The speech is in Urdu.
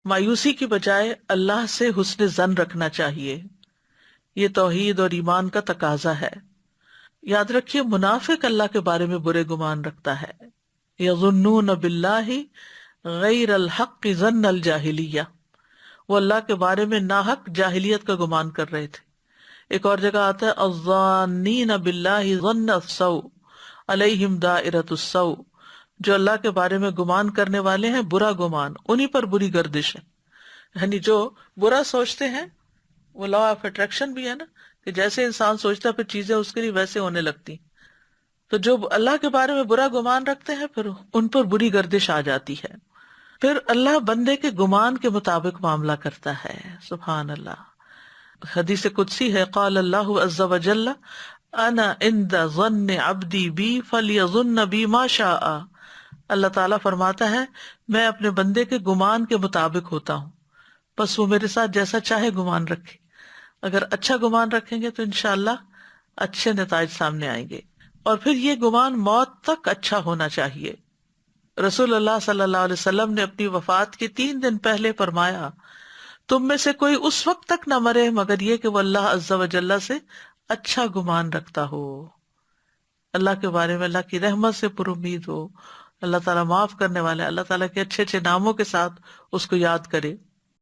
مایوسی کی بجائے اللہ سے حسن ظن رکھنا چاہیے، یہ توحید اور ایمان کا تقاضا ہے۔ یاد رکھیے منافق اللہ کے بارے میں برے گمان رکھتا ہے، یظنون باللہ غیر الحق ظن الجاہلیہ، وہ اللہ کے بارے میں ناحق جاہلیت کا گمان کر رہے تھے۔ ایک اور جگہ آتا ہے الظانین باللہ ظن السوء علیہم دائرۃ السوء، جو اللہ کے بارے میں گمان کرنے والے ہیں برا گمان، انہی پر بری گردش ہے۔ یعنی جو برا سوچتے ہیں، وہ لا آف اٹریکشن بھی ہے نا، کہ جیسے انسان سوچتا ہے پھر چیزیں اس کے لیے ویسے ہونے لگتی۔ تو جو اللہ کے بارے میں برا گمان رکھتے ہیں پھر ان پر بری گردش آ جاتی ہے۔ پھر اللہ بندے کے گمان کے مطابق معاملہ کرتا ہے، سبحان اللہ۔ حدیث قدسی ہے، قال اللہ عز وجل انا عند ظن عبدی بی فلیظن بی ما شاء۔ اللہ تعالیٰ فرماتا ہے میں اپنے بندے کے گمان کے مطابق ہوتا ہوں، بس وہ میرے ساتھ جیسا چاہے گمان رکھے۔ اگر اچھا گمان رکھیں گے تو انشاءاللہ اچھے نتائج سامنے آئیں گے۔ اور پھر یہ گمان موت تک اچھا ہونا چاہیے۔ رسول اللہ صلی اللہ علیہ وسلم نے اپنی وفات کے 3 دن پہلے فرمایا تم میں سے کوئی اس وقت تک نہ مرے مگر یہ کہ وہ اللہ عز و جل سے اچھا گمان رکھتا ہو، اللہ کے بارے میں اللہ کی رحمت سے پر امید ہو، اللہ تعالیٰ معاف کرنے والا ہے، اللہ تعالیٰ کے اچھے اچھے ناموں کے ساتھ اس کو یاد کرے۔